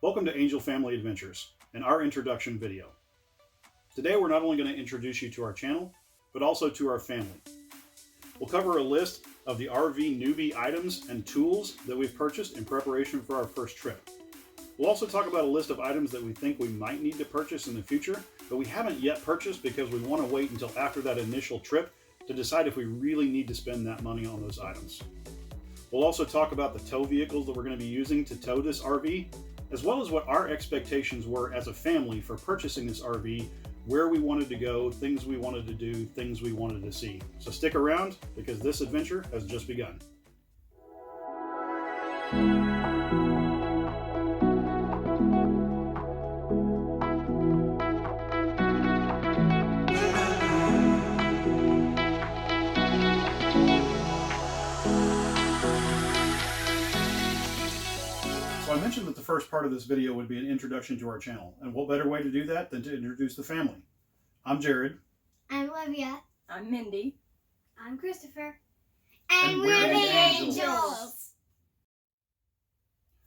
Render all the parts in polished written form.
Welcome to Angel Family Adventures and our introduction video. Today we're not only going to introduce you to our channel, but also to our family. We'll cover a list of the RV newbie items and tools that we've purchased in preparation for our first trip. We'll also talk about a list of items that we think we might need to purchase in the future, but we haven't yet purchased because we want to wait until after that initial trip to decide if we really need to spend that money on those items. We'll also talk about the tow vehicles that we're going to be using to tow this RV, as well as what our expectations were as a family for purchasing this RV, where we wanted to go, things we wanted to do, things we wanted to see. So stick around because this adventure has just begun. I mentioned that the first part of this video would be an introduction to our channel, and what better way to do that than to introduce the family. I'm Jared. I'm Olivia. I'm Mindy. I'm Christopher. And we're the the Angels. Angels.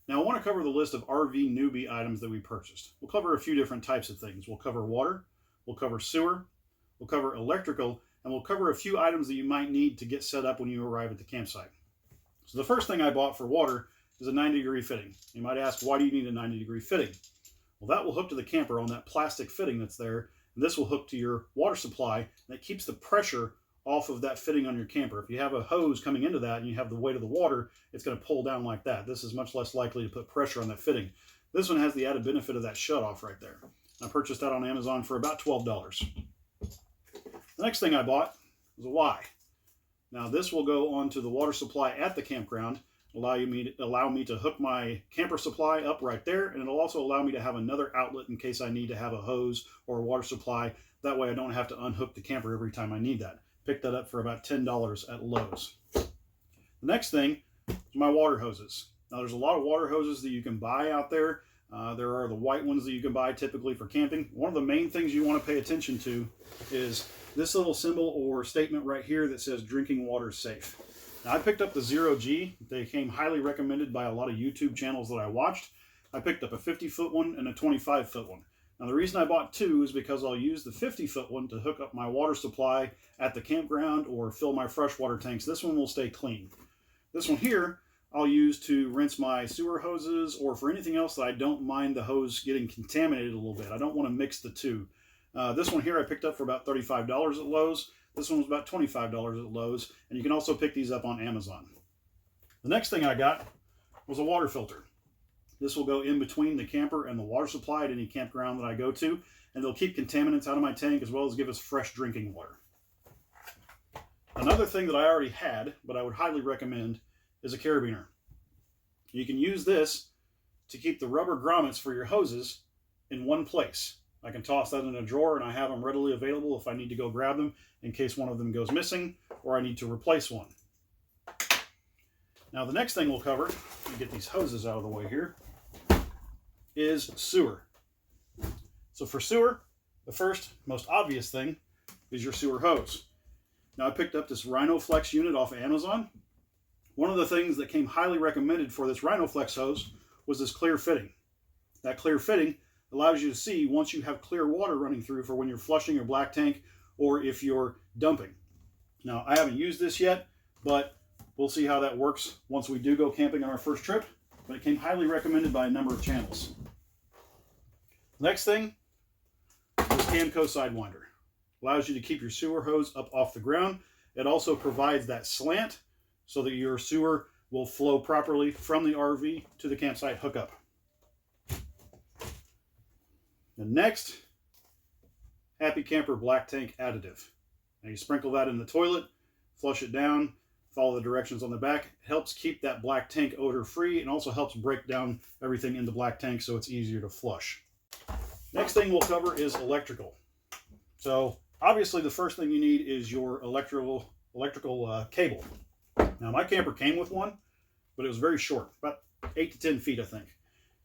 Now I want to cover the list of RV newbie items that we purchased. We'll cover a few different types of things. We'll cover water, we'll cover sewer, we'll cover electrical, and we'll cover a few items that you might need to get set up when you arrive at the campsite. So the first thing I bought for water is a 90-degree fitting. You might ask, why do you need a 90-degree fitting? Well, that will hook to the camper on that plastic fitting that's there, and this will hook to your water supply, and that keeps the pressure off of that fitting on your camper. If you have a hose coming into that and you have the weight of the water, it's going to pull down like that. This is much less likely to put pressure on that fitting. This one has the added benefit of that shut-off right there. I purchased that on Amazon for about $12. The next thing I bought was a Y. Now this will go onto the water supply at the campground, allow me to hook my camper supply up right there, and it'll also allow me to have another outlet in case I need to have a hose or a water supply. That way I don't have to unhook the camper every time I need that. Picked that up for about $10 at Lowe's. The next thing is my water hoses. Now there's a lot of water hoses that you can buy out there. There are the white ones that you can buy typically for camping. One of the main things you want to pay attention to is this little symbol or statement right here that says drinking water safe. Now, I picked up the 0G. They came highly recommended by a lot of YouTube channels that I watched. I picked up a 50-foot one and a 25-foot one. Now, the reason I bought two is because I'll use the 50-foot one to hook up my water supply at the campground or fill my freshwater tanks. This one will stay clean. This one here, I'll use to rinse my sewer hoses or for anything else that I don't mind the hose getting contaminated a little bit. I don't want to mix the two. This one here I picked up for about $35 at Lowe's. This one was about $25 at Lowe's, and you can also pick these up on Amazon. The next thing I got was a water filter. This will go in between the camper and the water supply at any campground that I go to, and it'll keep contaminants out of my tank as well as give us fresh drinking water. Another thing that I already had, but I would highly recommend, is a carabiner. You can use this to keep the rubber grommets for your hoses in one place. I can toss that in a drawer and I have them readily available if I need to go grab them in case one of them goes missing or I need to replace one. Now the next thing we'll cover, let me get these hoses out of the way here, is sewer. So for sewer, the first most obvious thing is your sewer hose. Now I picked up this Rhinoflex unit off of Amazon. One of the things that came highly recommended for this Rhinoflex hose was this clear fitting. That clear fitting allows you to see once you have clear water running through for when you're flushing your black tank or if you're dumping. Now, I haven't used this yet, but we'll see how that works once we do go camping on our first trip, but it came highly recommended by a number of channels. Next thing is Camco Sidwinder. Allows you to keep your sewer hose up off the ground. It also provides that slant so that your sewer will flow properly from the RV to the campsite hookup. The next, Happy Camper Black Tank Additive. Now you sprinkle that in the toilet, flush it down, follow the directions on the back. It helps keep that black tank odor free and also helps break down everything in the black tank so it's easier to flush. Next thing we'll cover is electrical. So obviously the first thing you need is your electrical cable. Now my camper came with one, but it was very short, about 8 to 10 feet I think.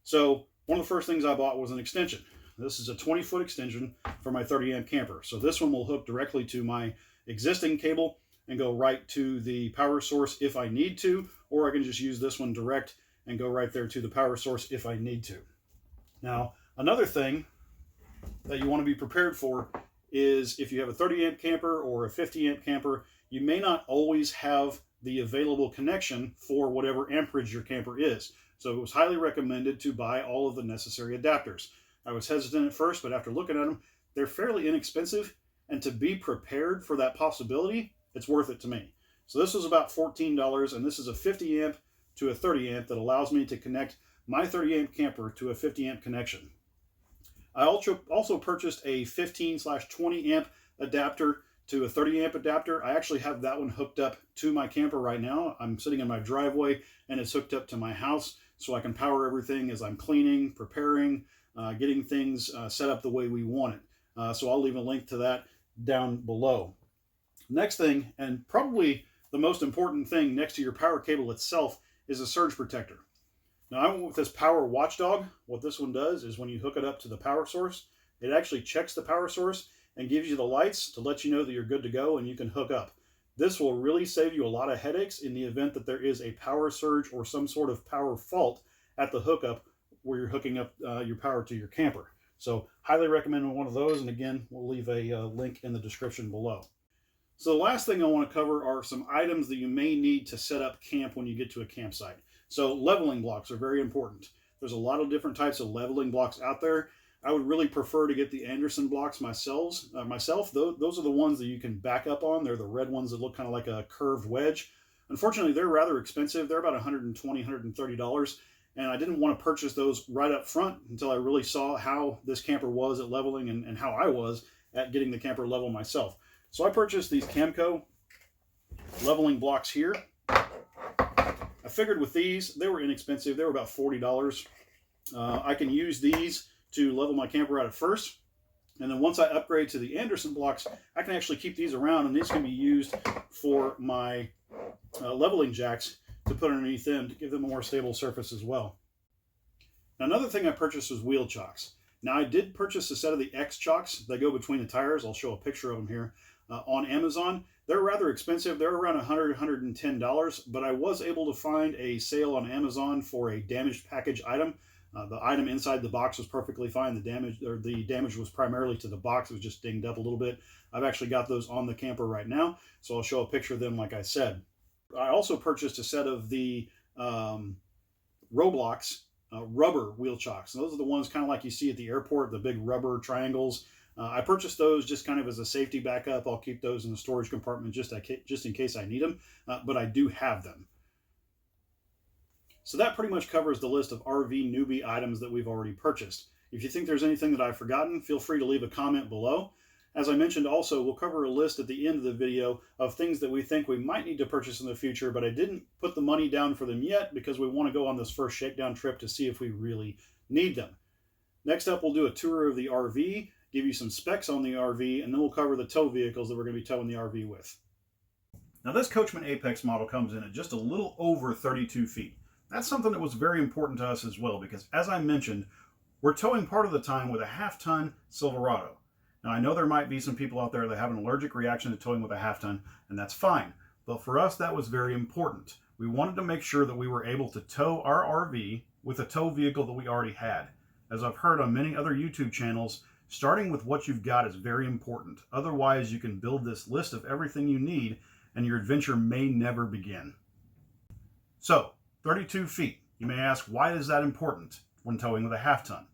So one of the first things I bought was an extension. This is a 20-foot extension for my 30-amp camper. So this one will hook directly to my existing cable and go right to the power source if I need to, or I can just use this one direct and go right there to the power source if I need to. Now, another thing that you want to be prepared for is if you have a 30 amp camper or a 50 amp camper, you may not always have the available connection for whatever amperage your camper is. So it was highly recommended to buy all of the necessary adapters. I was hesitant at first, but after looking at them, they're fairly inexpensive, and to be prepared for that possibility, it's worth it to me. So this was about $14, and this is a 50 amp to a 30 amp that allows me to connect my 30 amp camper to a 50 amp connection. I also purchased a 15/20 amp adapter to a 30 amp adapter. I actually have that one hooked up to my camper right now. I'm sitting in my driveway and it's hooked up to my house so I can power everything as I'm cleaning, preparing, getting things set up the way we want it. So I'll leave a link to that down below. Next thing, and probably the most important thing next to your power cable itself, is a surge protector. Now I went with this Power Watchdog. What this one does is when you hook it up to the power source, it actually checks the power source and gives you the lights to let you know that you're good to go and you can hook up. This will really save you a lot of headaches in the event that there is a power surge or some sort of power fault at the hookup where you're hooking up your power to your camper. So highly recommend one of those, and again, we'll leave a link in the description below. So the last thing I want to cover are some items that you may need to set up camp when you get to a campsite. So leveling blocks are very important. There's a lot of different types of leveling blocks out there. I would really prefer to get the Anderson blocks myself. Those are the ones that you can back up on. They're the red ones that look kind of like a curved wedge. Unfortunately, they're rather expensive. They're about $120, $130. And I didn't want to purchase those right up front until I really saw how this camper was at leveling and how I was at getting the camper level myself. So I purchased these Camco leveling blocks here. I figured with these, they were inexpensive. They were about $40. I can use these to level my camper out at first. And then once I upgrade to the Anderson blocks, I can actually keep these around, and these can be used for my leveling jacks to put underneath them to give them a more stable surface as well. Now, another thing I purchased was wheel chocks. Now, I did purchase a set of the X chocks that go between the tires. I'll show a picture of them here on Amazon. They're rather expensive. They're around $100, $110, but I was able to find a sale on Amazon for a damaged package item. The item inside the box was perfectly fine. The damage was primarily to the box. It was just dinged up a little bit. I've actually got those on the camper right now, so I'll show a picture of them like I said. I also purchased a set of the Roblox rubber wheel chocks. And those are the ones kind of like you see at the airport, the big rubber triangles. I purchased those just kind of as a safety backup. I'll keep those in the storage compartment just in case I need them, but I do have them. So that pretty much covers the list of RV newbie items that we've already purchased. If you think there's anything that I've forgotten, feel free to leave a comment below. As I mentioned also, we'll cover a list at the end of the video of things that we think we might need to purchase in the future, but I didn't put the money down for them yet because we want to go on this first shakedown trip to see if we really need them. Next up, we'll do a tour of the RV, give you some specs on the RV, and then we'll cover the tow vehicles that we're going to be towing the RV with. Now this Coachman Apex model comes in at just a little over 32 feet. That's something that was very important to us as well because, as I mentioned, we're towing part of the time with a half-ton Silverado. Now, I know there might be some people out there that have an allergic reaction to towing with a half-ton, and that's fine. But for us, that was very important. We wanted to make sure that we were able to tow our RV with a tow vehicle that we already had. As I've heard on many other YouTube channels, starting with what you've got is very important. Otherwise, you can build this list of everything you need, and your adventure may never begin. So, 32 feet. You may ask, why is that important when towing with a half-ton?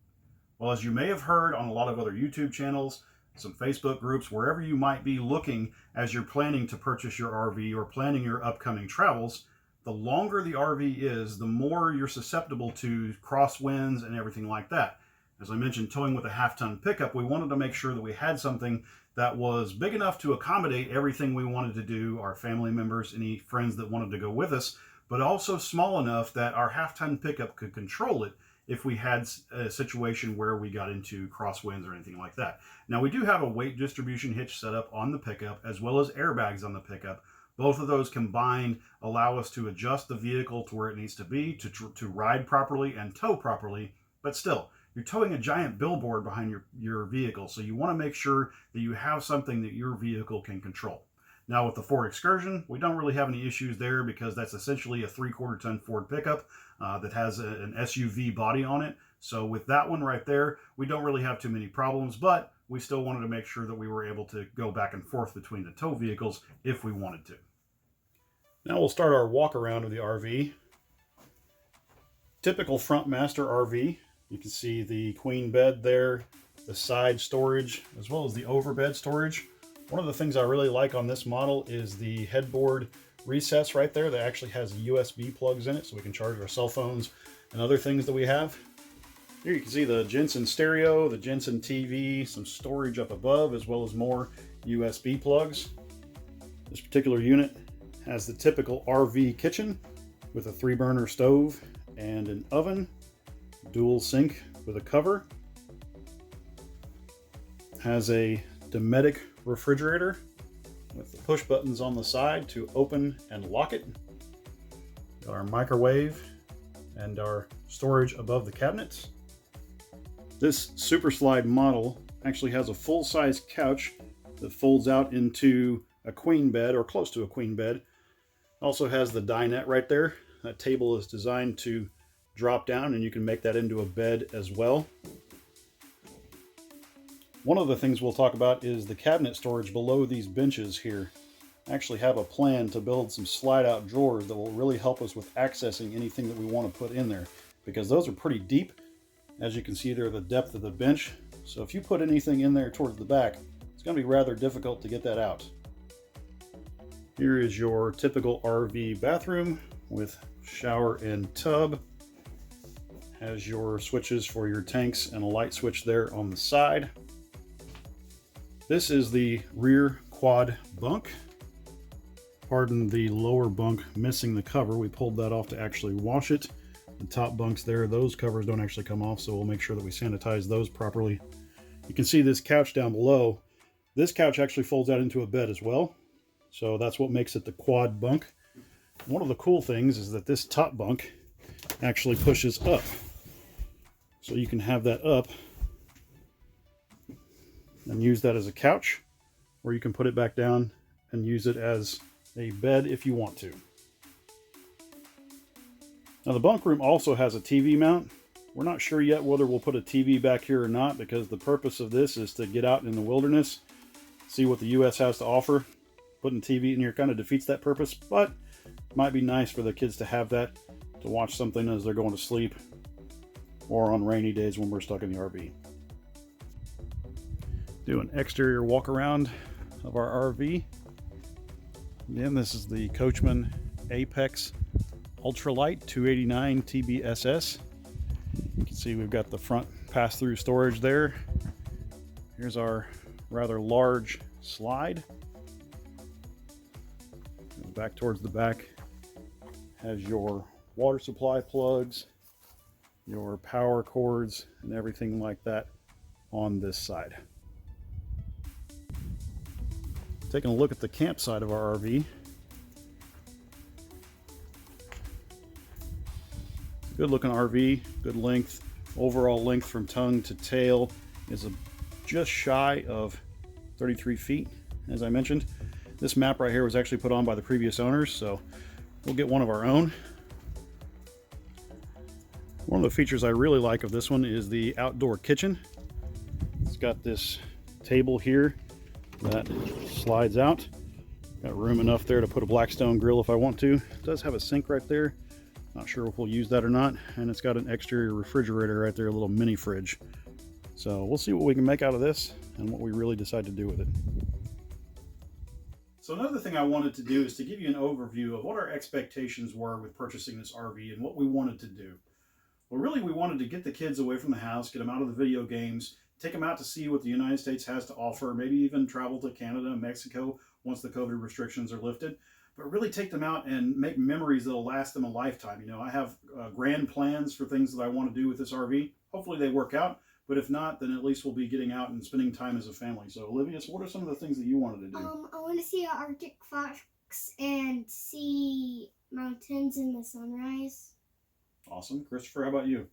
Well, as you may have heard on a lot of other YouTube channels, some Facebook groups, wherever you might be looking as you're planning to purchase your RV or planning your upcoming travels, the longer the RV is, the more you're susceptible to crosswinds and everything like that. As I mentioned, towing with a half-ton pickup, we wanted to make sure that we had something that was big enough to accommodate everything we wanted to do, our family members, any friends that wanted to go with us, but also small enough that our half-ton pickup could control it if we had a situation where we got into crosswinds or anything like that. Now, we do have a weight distribution hitch set up on the pickup, as well as airbags on the pickup. Both of those combined allow us to adjust the vehicle to where it needs to be, to ride properly and tow properly, but still, you're towing a giant billboard behind your vehicle, so you want to make sure that you have something that your vehicle can control. Now with the Ford Excursion, we don't really have any issues there because that's essentially a 3/4 ton Ford pickup that has an SUV body on it. So with that one right there, we don't really have too many problems, but we still wanted to make sure that we were able to go back and forth between the tow vehicles if we wanted to. Now we'll start our walk around of the RV. Typical front master RV. You can see the queen bed there, the side storage, as well as the overbed storage. One of the things I really like on this model is the headboard recess right there that actually has USB plugs in it, so we can charge our cell phones and other things that we have. Here you can see the Jensen stereo, the Jensen TV, some storage up above, as well as more USB plugs. This particular unit has the typical RV kitchen with a 3-burner stove and an oven, dual sink with a cover. Has a Dometic refrigerator with the push buttons on the side to open and lock it. Got our microwave and our storage above the cabinets. This Super Slide model actually has a full-size couch that folds out into a queen bed, or close to a queen bed. Also has the dinette right there. That table is designed to drop down, and you can make that into a bed as well. One of the things we'll talk about is the cabinet storage below these benches here. I actually have a plan to build some slide-out drawers that will really help us with accessing anything that we want to put in there, because those are pretty deep. As you can see, they're the depth of the bench. So if you put anything in there towards the back, it's going to be rather difficult to get that out. Here is your typical RV bathroom with shower and tub. Has your switches for your tanks and a light switch there on the side. This is the rear quad bunk. Pardon the lower bunk missing the cover. We pulled that off to actually wash it. The top bunks there, those covers don't actually come off, so we'll make sure that we sanitize those properly. You can see this couch down below. This couch actually folds out into a bed as well. So that's what makes it the quad bunk. One of the cool things is that this top bunk actually pushes up. So you can have that up and use that as a couch, or you can put it back down and use it as a bed if you want to. Now the bunk room also has a TV mount. We're not sure yet whether we'll put a TV back here or not, because the purpose of this is to get out in the wilderness, see what the US has to offer. Putting TV in here kind of defeats that purpose, but it might be nice for the kids to have that, to watch something as they're going to sleep, or on rainy days when we're stuck in the RV. Do an exterior walk around of our RV. Again, this is the Coachman Apex Ultralight 289 TBSS. You can see we've got the front pass-through storage there. Here's our rather large slide. Back towards the back has your water supply plugs, your power cords, and everything like that on this side. Taking a look at the campsite of our RV. Good looking RV, good length. Overall length from tongue to tail is just shy of 33 feet, as I mentioned. This map right here was actually put on by the previous owners, so we'll get one of our own. One of the features I really like of this one is the outdoor kitchen. It's got this table here that slides out. Got room enough there to put a Blackstone grill if I want to. It does have a sink right there. Not sure if we'll use that or not. And it's got an exterior refrigerator right there, a little mini fridge. So we'll see what we can make out of this and what we really decide to do with it. So another thing I wanted to do is to give you an overview of what our expectations were with purchasing this RV and what we wanted to do. Well, really, we wanted to get the kids away from the house, get them out of the video games, take them out to see what the United States has to offer, maybe even travel to Canada and Mexico once the COVID restrictions are lifted, but really take them out and make memories that'll last them a lifetime. You know, I have grand plans for things that I want to do with this RV. Hopefully they work out, but if not, then at least we'll be getting out and spending time as a family. So, Olivia, what are some of the things that you wanted to do? I want to see an Arctic fox and see mountains in the sunrise. Awesome. Christopher, how about you?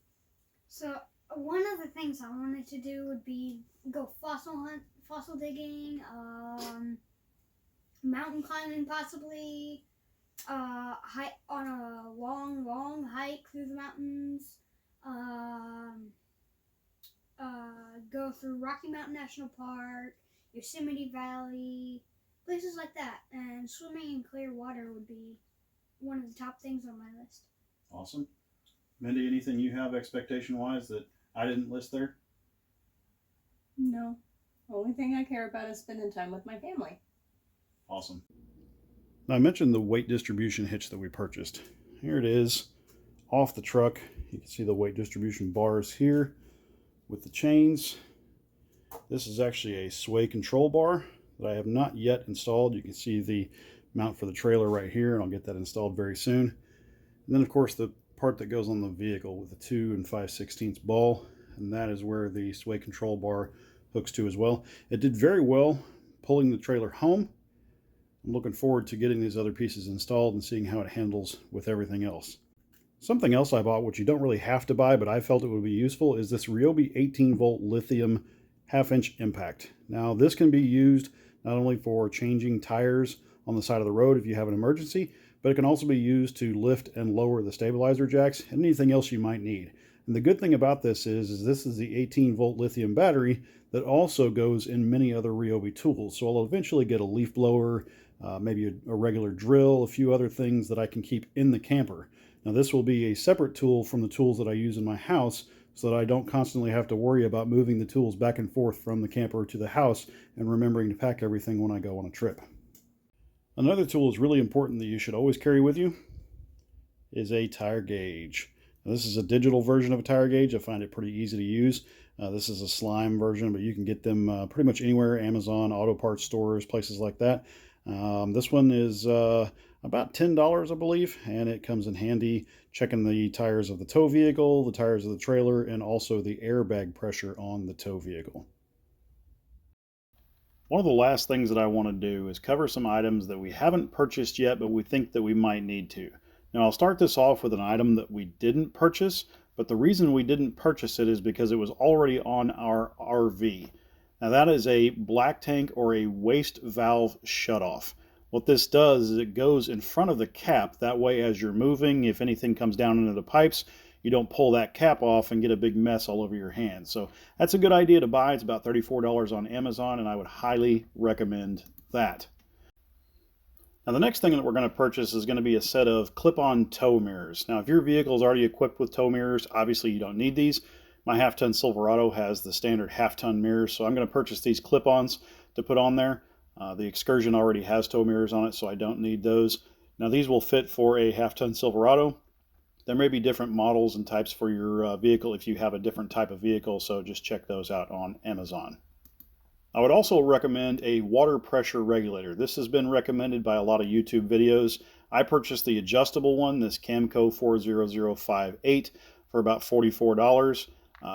So one of the things I wanted to do would be go fossil digging, mountain climbing possibly, hike on a long hike through the mountains, go through Rocky Mountain National Park, Yosemite Valley, places like that. And swimming in clear water would be one of the top things on my list. Awesome. Mindy, anything you have expectation-wise that I didn't list there? No. The only thing I care about is spending time with my family. Awesome. Now, I mentioned the weight distribution hitch that we purchased. Here it is off the truck. You can see the weight distribution bars here with the chains. This is actually a sway control bar that I have not yet installed. You can see the mount for the trailer right here, and I'll get that installed very soon. And then, of course, the part that goes on the vehicle with the 2 5/16 ball, and that is where the sway control bar hooks to as well. It did very well pulling the trailer home. I'm looking forward to getting these other pieces installed and seeing how it handles with everything else. Something else I bought, which you don't really have to buy, but I felt it would be useful, is this Ryobi 18-volt lithium half-inch impact. Now, this can be used not only for changing tires on the side of the road if you have an emergency, but it can also be used to lift and lower the stabilizer jacks and anything else you might need. And the good thing about this is this is the 18-volt lithium battery that also goes in many other Ryobi tools. So I'll eventually get a leaf blower, maybe a regular drill, a few other things that I can keep in the camper. Now, this will be a separate tool from the tools that I use in my house so that I don't constantly have to worry about moving the tools back and forth from the camper to the house and remembering to pack everything when I go on a trip. Another tool is really important that you should always carry with you is a tire gauge. Now, this is a digital version of a tire gauge. I find it pretty easy to use. This is a slime version, but you can get them pretty much anywhere, Amazon, auto parts stores, places like that. This one is about $10, I believe, and it comes in handy checking the tires of the tow vehicle, the tires of the trailer, and also the airbag pressure on the tow vehicle. One of the last things that I want to do is cover some items that we haven't purchased yet, but we think that we might need to. Now, I'll start this off with an item that we didn't purchase, but the reason we didn't purchase it is because it was already on our RV. Now, that is a black tank or a waste valve shutoff. What this does is it goes in front of the cap. That way, as you're moving, if anything comes down into the pipes, you don't pull that cap off and get a big mess all over your hands. So that's a good idea to buy. It's about $34 on Amazon, and I would highly recommend that. Now, the next thing that we're going to purchase is going to be a set of clip-on tow mirrors. Now, if your vehicle is already equipped with tow mirrors, obviously you don't need these. My half-ton Silverado has the standard half-ton mirrors, so I'm going to purchase these clip-ons to put on there. The Excursion already has tow mirrors on it, so I don't need those. Now, these will fit for a half-ton Silverado. There may be different models and types for your vehicle if you have a different type of vehicle, so just check those out on Amazon. I would also recommend a water pressure regulator. This has been recommended by a lot of YouTube videos. I purchased the adjustable one, this Camco 40058, for about $44.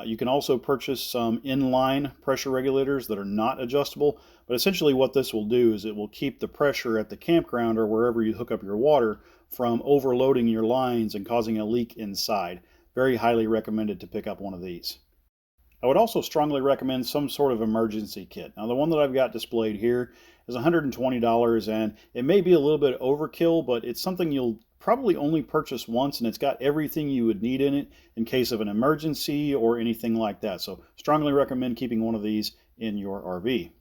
You can also purchase some inline pressure regulators that are not adjustable, but essentially what this will do is it will keep the pressure at the campground or wherever you hook up your water from overloading your lines and causing a leak inside. Very highly recommended to pick up one of these. I would also strongly recommend some sort of emergency kit. Now, the one that I've got displayed here is $120, and it may be a little bit overkill, but it's something you'll probably only purchase once, and it's got everything you would need in it in case of an emergency or anything like that. So strongly recommend keeping one of these in your RV.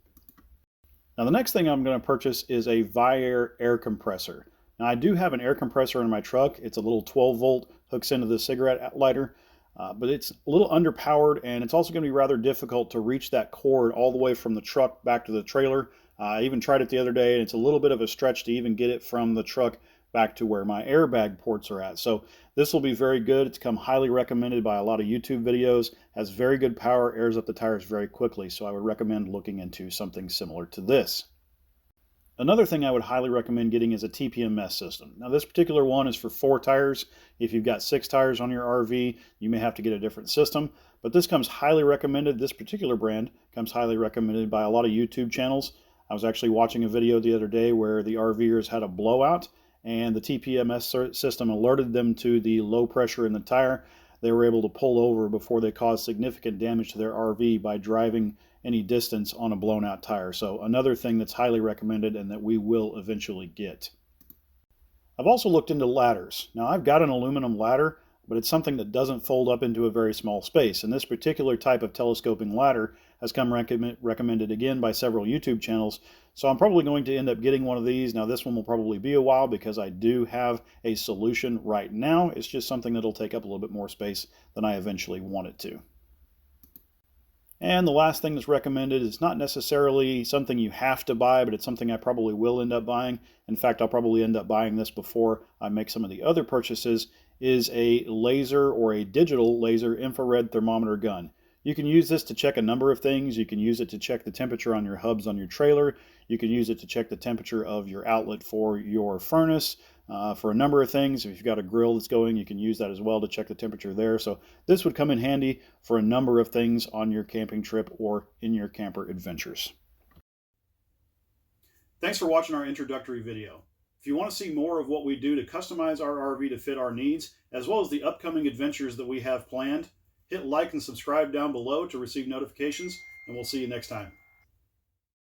Now, the next thing I'm going to purchase is a Viair air compressor. Now, I do have an air compressor in my truck. It's a little 12-volt, hooks into the cigarette lighter, but it's a little underpowered, and it's also going to be rather difficult to reach that cord all the way from the truck back to the trailer. I even tried it the other day, and it's a little bit of a stretch to even get it from the truck back to where my airbag ports are at. So this will be very good. It's come highly recommended by a lot of YouTube videos, has very good power, airs up the tires very quickly. So I would recommend looking into something similar to this. Another thing I would highly recommend getting is a TPMS system. Now, this particular one is for 4 tires. If you've got 6 tires on your RV, you may have to get a different system, but this comes highly recommended. This particular brand comes highly recommended by a lot of YouTube channels. I was actually watching a video the other day where the RVers had a blowout, and the TPMS system alerted them to the low pressure in the tire. They were able to pull over before they caused significant damage to their RV by driving any distance on a blown out tire. So another thing that's highly recommended and that we will eventually get. I've also looked into ladders. Now, I've got an aluminum ladder, but it's something that doesn't fold up into a very small space. And this particular type of telescoping ladder has come recommended again by several YouTube channels. So I'm probably going to end up getting one of these. Now this one will probably be a while because I do have a solution right now. It's just something that'll take up a little bit more space than I eventually want it to. And the last thing that's recommended is not necessarily something you have to buy, but it's something I probably will end up buying. In fact, I'll probably end up buying this before I make some of the other purchases, is a laser or a digital laser infrared thermometer gun. You can use this to check a number of things. You can use it to check the temperature on your hubs on your trailer. You can use it to check the temperature of your outlet for your furnace. For a number of things. If you've got a grill that's going, you can use that as well to check the temperature there. So this would come in handy for a number of things on your camping trip or in your camper adventures. Thanks for watching our introductory video. If you want to see more of what we do to customize our RV to fit our needs, as well as the upcoming adventures that we have planned, hit like and subscribe down below to receive notifications, and we'll see you next time.